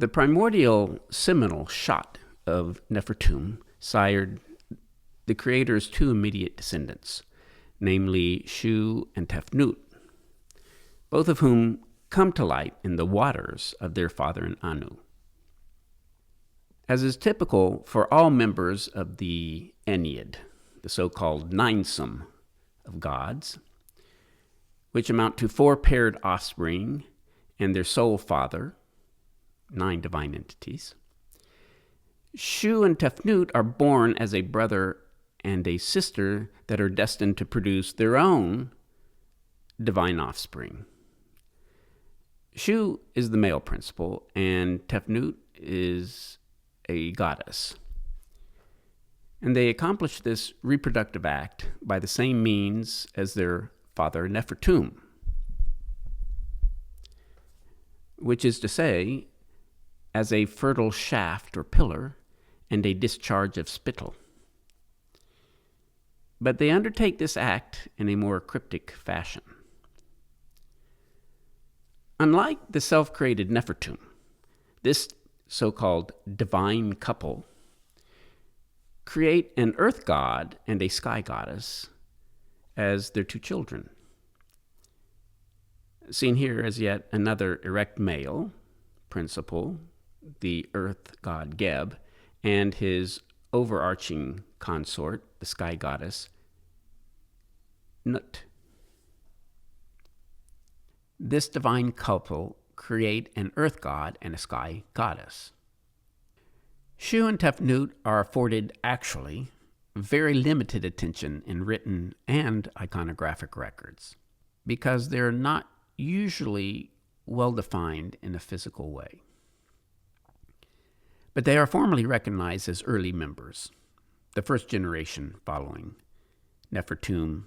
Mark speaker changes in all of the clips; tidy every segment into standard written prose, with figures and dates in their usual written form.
Speaker 1: The primordial seminal shot of Nefertum sired the creator's two immediate descendants, namely Shu and Tefnut, both of whom come to light in the waters of their father in Anu. As is typical for all members of the Ennead, the so-called nine sum of gods, which amount to four paired offspring and their sole father, 9 divine entities, Shu and Tefnut are born as a brother and a sister that are destined to produce their own divine offspring. Shu is the male principle, and Tefnut is a goddess. And they accomplish this reproductive act by the same means as their father Nefertum, which is to say, as a fertile shaft or pillar and a discharge of spittle. But they undertake this act in a more cryptic fashion. Unlike the self-created Nefertum, this so-called divine couple create an earth god and a sky goddess as their two children. Seen here as yet another erect male principle, the earth god Geb, and his overarching consort, the sky goddess Nut. This divine couple create an earth god and a sky goddess. Shu and Tefnut are afforded actually very limited attention in written and iconographic records because they're not usually well defined in a physical way. But they are formally recognized as early members, the first generation following Nefertum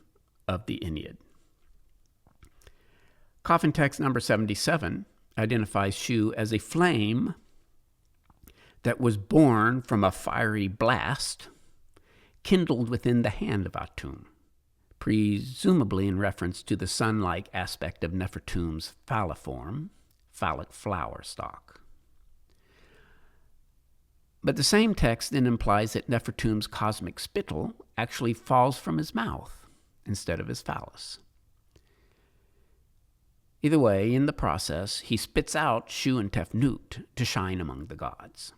Speaker 1: of the Ennead. Coffin text number 77 identifies Shu as a flame that was born from a fiery blast kindled within the hand of Atum, presumably in reference to the sun-like aspect of Nefertum's falliform, phallic flower stalk. But the same text then implies that Nefertum's cosmic spittle actually falls from his mouth instead of his phallus. Either way, in the process, he spits out Shu and Tefnut to shine among the gods.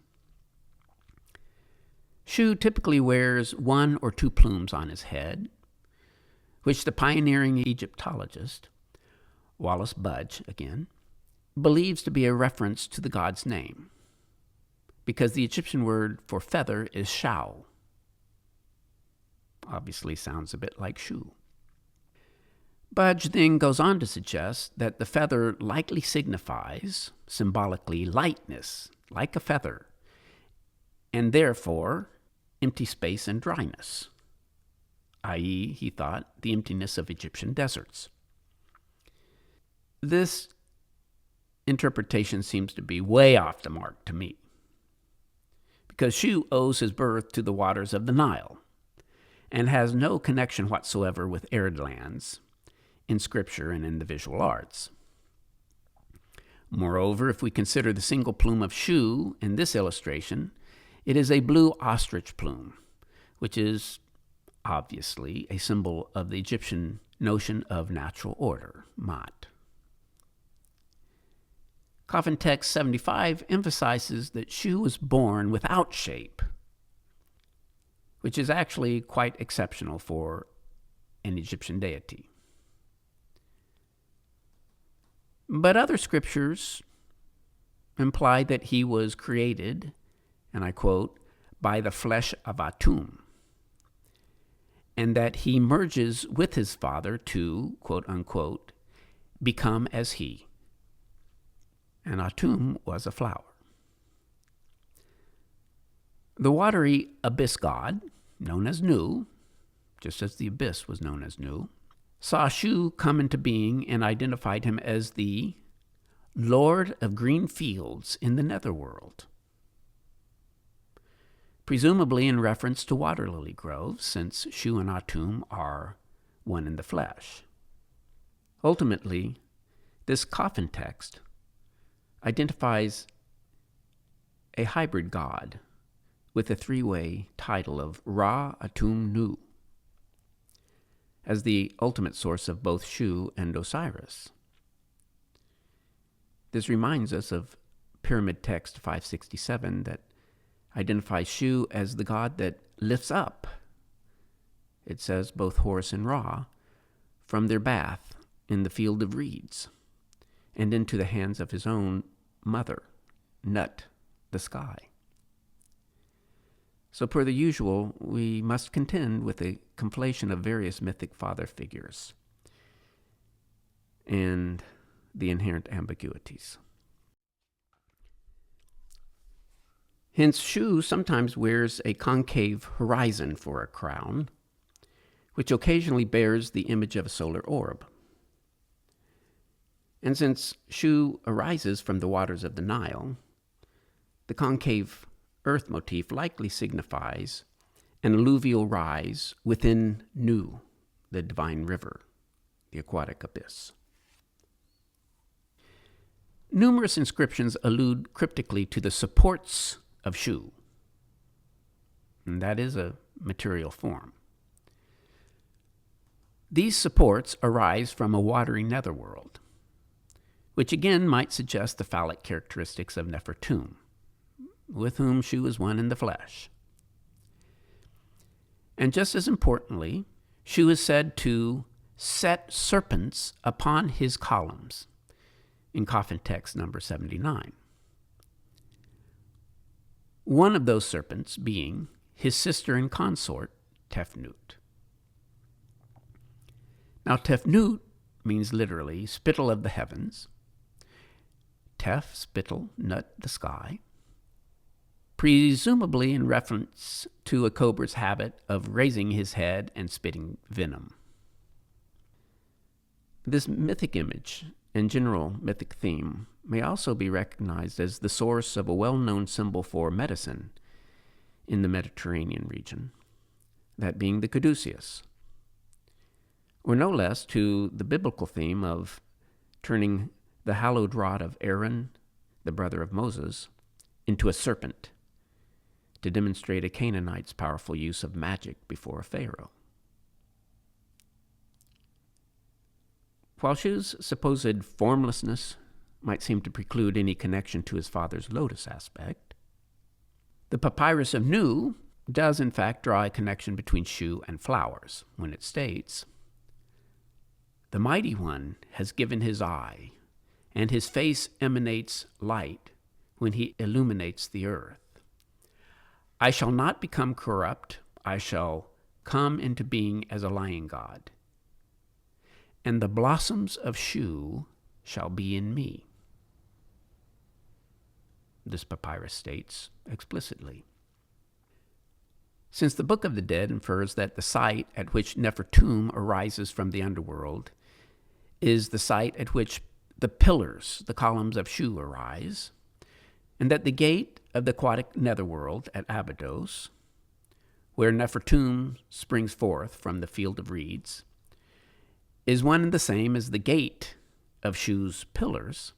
Speaker 1: Shu typically wears 1 or 2 plumes on his head, which the pioneering Egyptologist, Wallace Budge again, believes to be a reference to the god's name, because the Egyptian word for feather is shau. Obviously sounds a bit like Shu. Budge then goes on to suggest that the feather likely signifies, symbolically, lightness, like a feather, and therefore empty space and dryness, i.e., he thought, the emptiness of Egyptian deserts. This interpretation seems to be way off the mark to me, because Shu owes his birth to the waters of the Nile and has no connection whatsoever with arid lands in scripture and in the visual arts. Moreover, if we consider the single plume of Shu in this illustration, it is a blue ostrich plume, which is obviously a symbol of the Egyptian notion of natural order, Mat. Coffin text 75 emphasizes that Shu was born without shape, which is actually quite exceptional for an Egyptian deity. But other scriptures imply that he was created, and I quote, by the flesh of Atum, and that he merges with his father to, quote unquote, become as he. And Atum was a flower. The watery abyss god, known as Nu, just as the abyss was known as Nu, saw Shu come into being and identified him as the Lord of green fields in the netherworld, presumably in reference to water lily groves, since Shu and Atum are one in the flesh. Ultimately, this coffin text identifies a hybrid god with a three-way title of Ra Atum Nu as the ultimate source of both Shu and Osiris. This reminds us of Pyramid Text 567 that identifies Shu as the god that lifts up, it says, both Horus and Ra from their bath in the field of reeds and into the hands of his own mother, Nut, the sky. So per the usual, we must contend with a conflation of various mythic father figures and the inherent ambiguities. Hence, Shu sometimes wears a concave horizon for a crown, which occasionally bears the image of a solar orb. And since Shu arises from the waters of the Nile, the concave earth motif likely signifies an alluvial rise within Nu, the divine river, the aquatic abyss. Numerous inscriptions allude cryptically to the supports of Shu, and that is a material form. These supports arise from a watery netherworld, which again might suggest the phallic characteristics of Nefertum, with whom Shu is one in the flesh. And just as importantly, Shu is said to set serpents upon his columns in coffin text number 79. One of those serpents being his sister and consort, Tefnut. Now, Tefnut means literally spittle of the heavens. Tef, spittle, nut, the sky. Presumably in reference to a cobra's habit of raising his head and spitting venom. This mythic image and general mythic theme may also be recognized as the source of a well-known symbol for medicine in the Mediterranean region, that being the caduceus, or no less to the biblical theme of turning the hallowed rod of Aaron, the brother of Moses, into a serpent to demonstrate a Canaanite's powerful use of magic before a pharaoh. While Shu's supposed formlessness might seem to preclude any connection to his father's lotus aspect, the papyrus of Nu does in fact draw a connection between Shu and flowers when it states, "The Mighty One has given his eye, and his face emanates light when he illuminates the earth. I shall not become corrupt, I shall come into being as a lion god. And the blossoms of Shu shall be in me." This papyrus states explicitly. Since the Book of the Dead infers that the site at which Nefertum arises from the underworld is the site at which the pillars, the columns of Shu, arise, and that the gate of the aquatic netherworld at Abydos, where Nefertum springs forth from the field of reeds, is one and the same as the gate of Shu's pillars,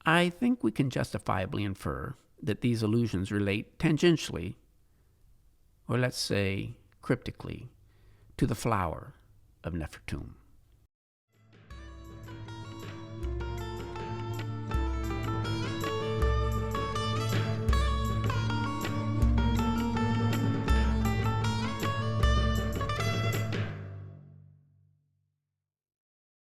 Speaker 1: I think we can justifiably infer that these allusions relate tangentially, or let's say cryptically, to the flower of Nefertum.